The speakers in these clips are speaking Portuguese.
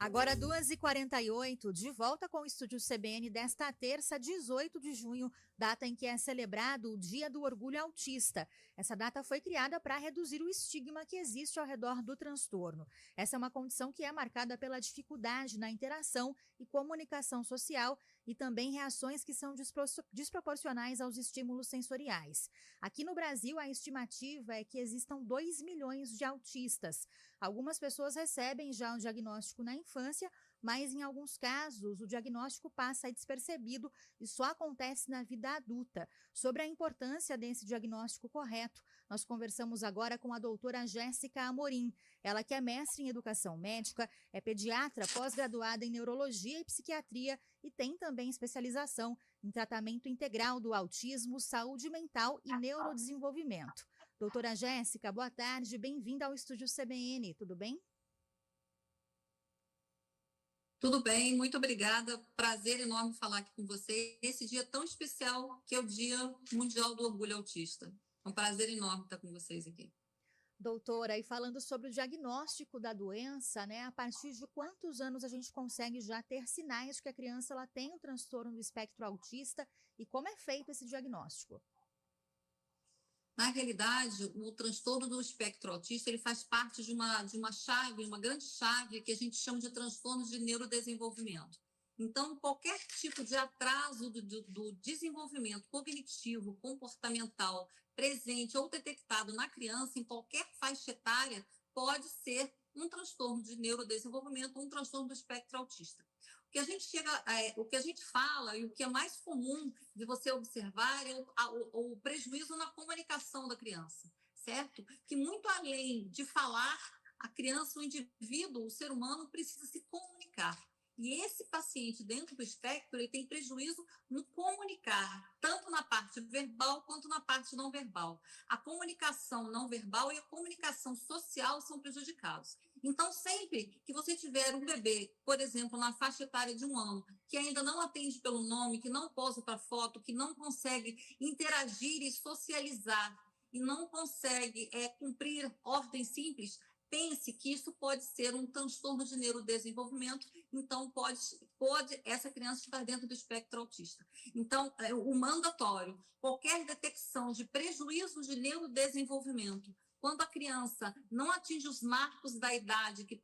Agora 2h48, de volta com o Estúdio CBN desta terça, 18 de junho, data em que é celebrado o Dia do Orgulho Autista. Essa data foi criada para reduzir o estigma que existe ao redor do transtorno. Essa é uma condição que é marcada pela dificuldade na interação e comunicação social e também reações que são desproporcionais aos estímulos sensoriais. Aqui no Brasil, a estimativa é que existam 2 milhões de autistas. Algumas pessoas recebem já o diagnóstico na infância, mas em alguns casos o diagnóstico passa despercebido e só acontece na vida adulta. Sobre a importância desse diagnóstico correto, nós conversamos agora com a doutora Jéssica Amorim. Ela que é mestre em educação médica, é pediatra pós-graduada em neurologia e psiquiatria e tem também especialização em tratamento integral do autismo, saúde mental e neurodesenvolvimento. Doutora Jéssica, boa tarde, bem-vinda ao Estúdio CBN, tudo bem? Tudo bem, muito obrigada. Prazer enorme falar aqui com você. Esse dia tão especial que é o Dia Mundial do Orgulho Autista. É um prazer enorme estar com vocês aqui. Doutora, e falando sobre o diagnóstico da doença, né? A partir de quantos anos a gente consegue já ter sinais de que a criança ela tem o transtorno do espectro autista e como é feito esse diagnóstico? Na realidade, o transtorno do espectro autista ele faz parte de uma chave, uma grande chave que a gente chama de transtorno de neurodesenvolvimento. Então, qualquer tipo de atraso do desenvolvimento cognitivo, comportamental, presente ou detectado na criança, em qualquer faixa etária, pode ser um transtorno de neurodesenvolvimento, um transtorno do espectro autista. O que a gente fala e o que é mais comum de você observar é o prejuízo na comunicação da criança, certo? Que muito além de falar, a criança, o indivíduo, o ser humano precisa se comunicar. E esse paciente dentro do espectro, ele tem prejuízo no comunicar, tanto na parte verbal quanto na parte não verbal. A comunicação não verbal e a comunicação social são prejudicados. Então, sempre que você tiver um bebê, por exemplo, na faixa etária de 1 ano, que ainda não atende pelo nome, que não posa para foto, que não consegue interagir e socializar, e não consegue cumprir ordens simples, pense que isso pode ser um transtorno de neurodesenvolvimento, então pode essa criança estar dentro do espectro autista. Então, o mandatório, qualquer detecção de prejuízos de neurodesenvolvimento, quando a criança não atinge os marcos da idade que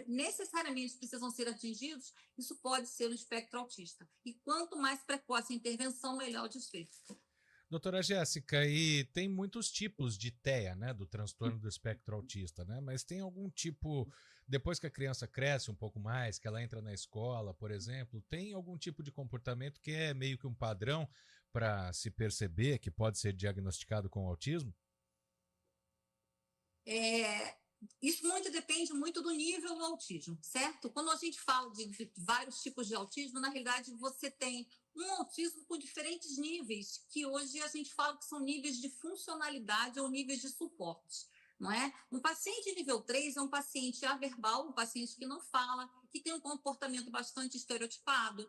necessariamente precisam ser atingidos, isso pode ser um espectro autista. E quanto mais precoce a intervenção, melhor o desfecho. Doutora Jéssica, e tem muitos tipos de TEA, né, do transtorno do espectro autista, né? Mas tem algum tipo, depois que a criança cresce um pouco mais, que ela entra na escola, por exemplo, tem algum tipo de comportamento que é meio que um padrão para se perceber que pode ser diagnosticado com autismo? Isso depende muito do nível do autismo, certo? Quando a gente fala de vários tipos de autismo, na realidade você tem um autismo com diferentes níveis, que hoje a gente fala que são níveis de funcionalidade ou níveis de suporte, não é? Um paciente nível 3 é um paciente averbal, um paciente que não fala, que tem um comportamento bastante estereotipado,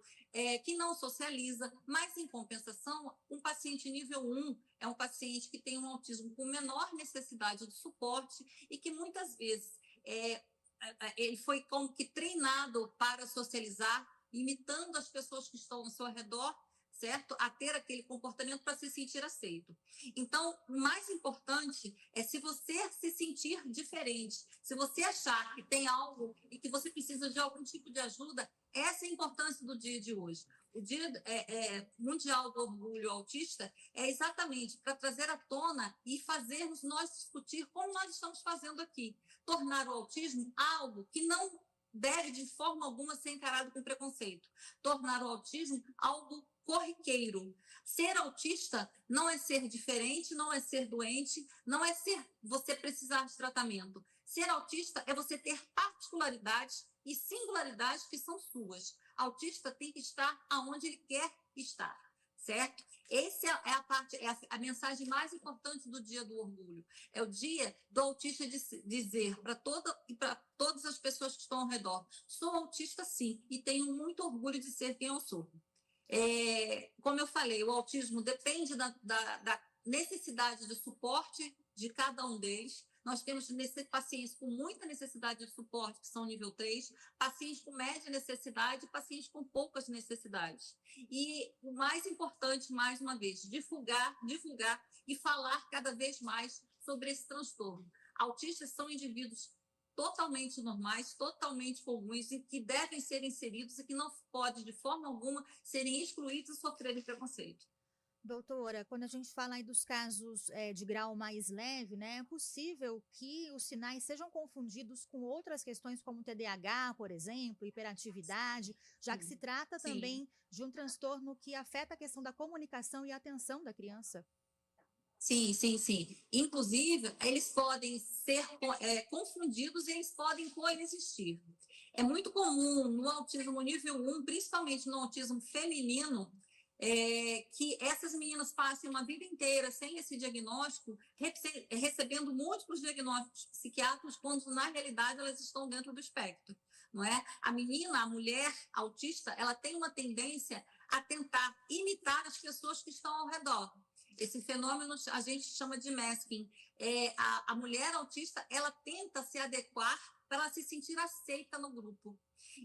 que não socializa, mas, em compensação, um paciente nível 1 é um paciente que tem um autismo com menor necessidade de suporte e que, muitas vezes, ele foi como que treinado para socializar, imitando as pessoas que estão ao seu redor, certo? A ter aquele comportamento para se sentir aceito. Então, o mais importante é se você se sentir diferente, se você achar que tem algo e que você precisa de algum tipo de ajuda, essa é a importância do dia de hoje. O Dia Mundial do Orgulho Autista é exatamente para trazer à tona e fazermos nós discutir como nós estamos fazendo aqui. Tornar o autismo algo que não deve, de forma alguma, ser encarado com preconceito. Tornar o autismo algo corriqueiro. Ser autista não é ser diferente, não é ser doente, não é ser você precisar de tratamento. Ser autista é você ter particularidades e singularidades que são suas. Autista tem que estar aonde ele quer estar, certo? Essa é a mensagem mais importante do Dia do Orgulho. É o dia do autista dizer para todas as pessoas que estão ao redor: sou autista sim, e tenho muito orgulho de ser quem eu sou. Como eu falei, o autismo depende da necessidade de suporte de cada um deles, Nós temos pacientes com muita necessidade de suporte, que são nível 3, pacientes com média necessidade e pacientes com poucas necessidades. E o mais importante, mais uma vez, divulgar e falar cada vez mais sobre esse transtorno. Autistas são indivíduos totalmente normais, totalmente comuns e que devem ser inseridos e que não podem, de forma alguma, serem excluídos e sofrerem preconceito. Doutora, quando a gente fala aí dos casos de grau mais leve, né, é possível que os sinais sejam confundidos com outras questões como TDAH, por exemplo, hiperatividade, já que se trata também de um transtorno que afeta a questão da comunicação e atenção da criança. Sim. Inclusive, eles podem ser confundidos e eles podem coexistir. É muito comum no autismo nível 1, principalmente no autismo feminino, que essas meninas passem uma vida inteira sem esse diagnóstico, recebendo múltiplos diagnósticos psiquiátricos, quando na realidade elas estão dentro do espectro, não é? A mulher autista, ela tem uma tendência a tentar imitar as pessoas que estão ao redor. Esse fenômeno a gente chama de masking. A mulher autista, ela tenta se adequar para ela se sentir aceita no grupo.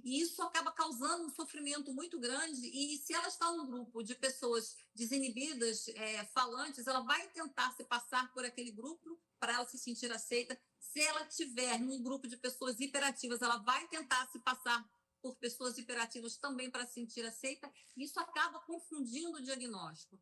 E isso acaba causando um sofrimento muito grande, e se ela está num grupo de pessoas desinibidas, falantes, ela vai tentar se passar por aquele grupo para ela se sentir aceita. Se ela estiver num grupo de pessoas hiperativas, ela vai tentar se passar por pessoas hiperativas também para se sentir aceita. Isso acaba confundindo o diagnóstico.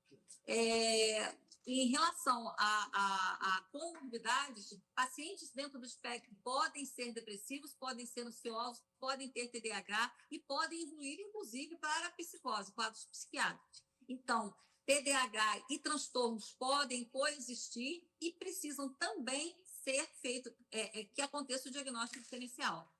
Em relação a comorbidades, pacientes dentro do espectro podem ser depressivos, podem ser ansiosos, podem ter TDAH e podem evoluir, inclusive, para a psicose, quadros psiquiátricos. Então, TDAH e transtornos podem coexistir e precisam também ser feito, que aconteça o diagnóstico diferencial.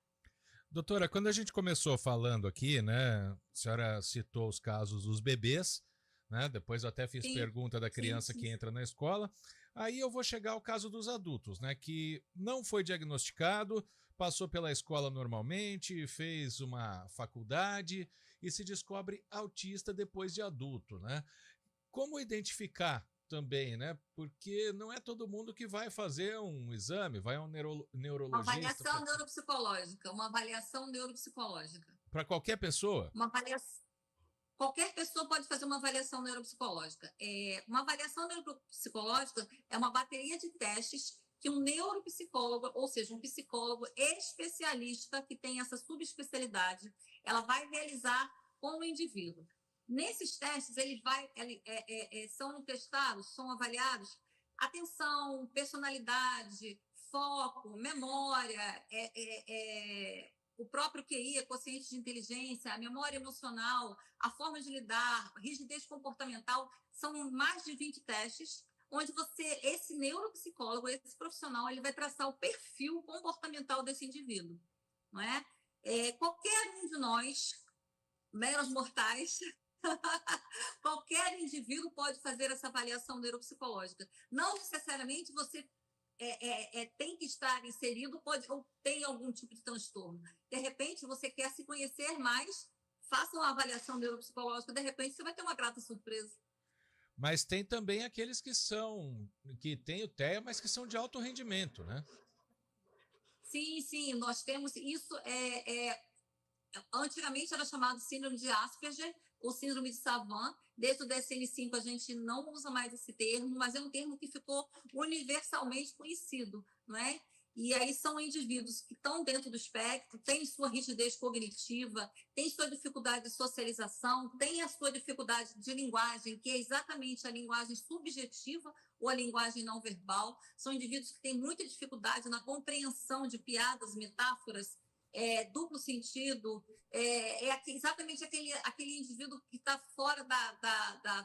Doutora, quando a gente começou falando aqui, né, a senhora citou os casos dos bebês, né, depois eu até fiz pergunta da criança que entra na escola, aí eu vou chegar ao caso dos adultos, né, que não foi diagnosticado, passou pela escola normalmente, fez uma faculdade e se descobre autista depois de adulto, né? Como identificar também, né? Porque não é todo mundo que vai fazer um exame, vai a um neurologista. Uma avaliação neuropsicológica. Para qualquer pessoa? Qualquer pessoa pode fazer uma avaliação neuropsicológica. Uma avaliação neuropsicológica é uma bateria de testes que um neuropsicólogo, ou seja, um psicólogo especialista que tem essa subespecialidade, ela vai realizar com o indivíduo. Nesses testes, são testados, são avaliados atenção, personalidade, foco, memória, o próprio QI, quociente de inteligência, a memória emocional, a forma de lidar, rigidez comportamental. São mais de 20 testes, onde esse neuropsicólogo, esse profissional, ele vai traçar o perfil comportamental desse indivíduo, não é? Qualquer um de nós, meros mortais, qualquer indivíduo pode fazer essa avaliação neuropsicológica. Não necessariamente você tem que estar inserido ou tem algum tipo de transtorno. De repente, você quer se conhecer mais, faça uma avaliação neuropsicológica, de repente você vai ter uma grata surpresa. Mas tem também aqueles que têm o TEA, mas que são de alto rendimento, né? Sim, nós temos isso. Antigamente era chamado síndrome de Asperger ou síndrome de Savant. Desde o DSM-5 a gente não usa mais esse termo, mas é um termo que ficou universalmente conhecido, não é? E aí são indivíduos que estão dentro do espectro, têm sua rigidez cognitiva, têm sua dificuldade de socialização, têm a sua dificuldade de linguagem, que é exatamente a linguagem subjetiva ou a linguagem não verbal. São indivíduos que têm muita dificuldade na compreensão de piadas, metáforas, duplo sentido, exatamente aquele indivíduo que está fora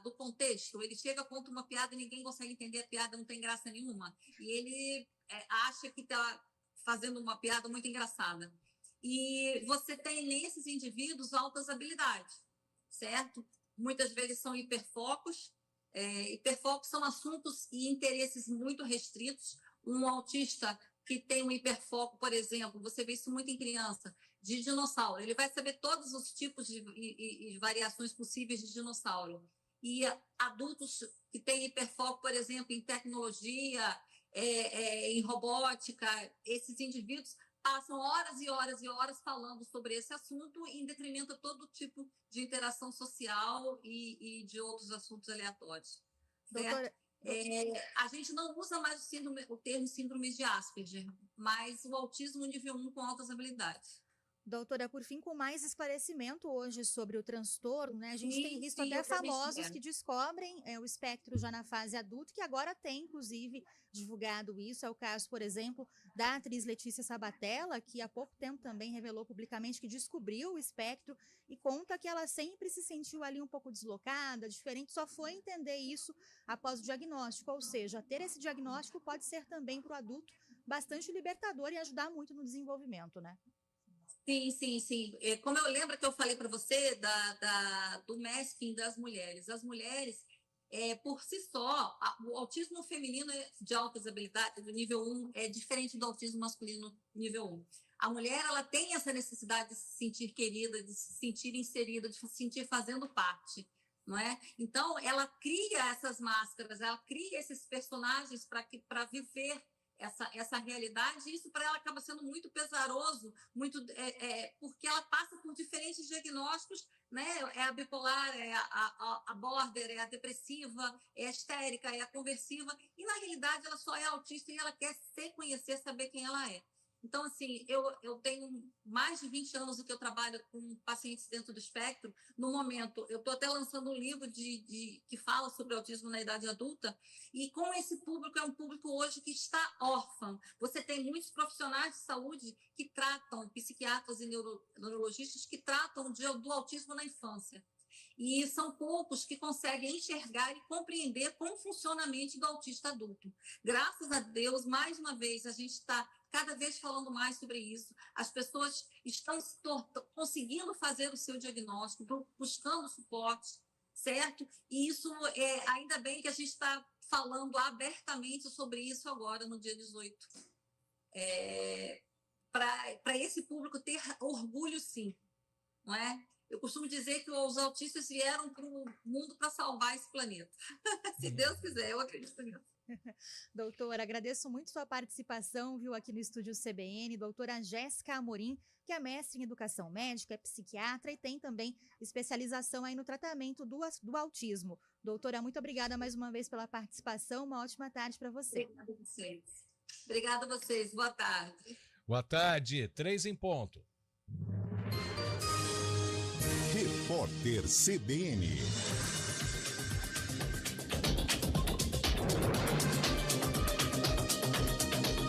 do contexto. Ele chega, conta uma piada e ninguém consegue entender a piada, não tem graça nenhuma. E ele acha que está fazendo uma piada muito engraçada. E você tem nesses indivíduos altas habilidades, certo? Muitas vezes são hiperfocos. Hiperfocos são assuntos e interesses muito restritos. Um autista que tem um hiperfoco, por exemplo, você vê isso muito em criança, de dinossauro. Ele vai saber todos os tipos e variações possíveis de dinossauro. E adultos que têm hiperfoco, por exemplo, em tecnologia, em robótica, esses indivíduos passam horas e horas e horas falando sobre esse assunto em detrimento a todo tipo de interação social e de outros assuntos aleatórios. Doutora, A gente não usa mais o termo síndrome de Asperger, mas o autismo nível 1 com altas habilidades. doutora, por fim, com mais esclarecimento hoje sobre o transtorno, né? A gente tem visto até eu também famosos quero. que descobrem o espectro já na fase adulta, que agora tem, inclusive, divulgado isso. É o caso, por exemplo, da atriz Letícia Sabatella, que há pouco tempo também revelou publicamente que descobriu o espectro e conta que ela sempre se sentiu ali um pouco deslocada, diferente, só foi entender isso após o diagnóstico. Ou seja, ter esse diagnóstico pode ser também para o adulto bastante libertador e ajudar muito no desenvolvimento, né? Sim. Como eu lembro que eu falei para você do masking das mulheres. As mulheres, por si só, o autismo feminino de altas habilidades, do nível 1, é diferente do autismo masculino nível 1. A mulher, ela tem essa necessidade de se sentir querida, de se sentir inserida, de se sentir fazendo parte, não é? Então, ela cria essas máscaras, ela cria esses personagens para viver essa realidade, e isso para ela acaba sendo muito pesaroso, porque ela passa por diferentes diagnósticos, né? É a bipolar, é a border, é a depressiva, é a histérica, é a conversiva, e na realidade ela só é autista e ela quer se conhecer, saber quem ela é. Então, assim, eu tenho mais de 20 anos que eu trabalho com pacientes dentro do espectro. No momento, eu estou até lançando um livro que fala sobre autismo na idade adulta, e com esse público, é um público hoje que está órfão. Você tem muitos profissionais de saúde que tratam, psiquiatras e neurologistas, que tratam do autismo na infância. E são poucos que conseguem enxergar e compreender como funciona a mente do autista adulto. Graças a Deus, mais uma vez, a gente está cada vez falando mais sobre isso. As pessoas estão conseguindo fazer o seu diagnóstico, buscando suporte, certo? E isso, ainda bem que a gente está falando abertamente sobre isso agora, no dia 18. Para esse público ter orgulho, sim, não é? Eu costumo dizer que os autistas vieram para o mundo para salvar esse planeta. Se Deus quiser, eu acredito nisso. Doutora, agradeço muito sua participação, viu, aqui no Estúdio CBN. Doutora Jéssica Amorim, que é mestre em educação médica, é psiquiatra e tem também especialização aí no tratamento do autismo. Doutora, muito obrigada mais uma vez pela participação. Uma ótima tarde para você. Obrigada a vocês. Obrigada a vocês. Boa tarde. Boa tarde. 3 em ponto. Repórter CBN.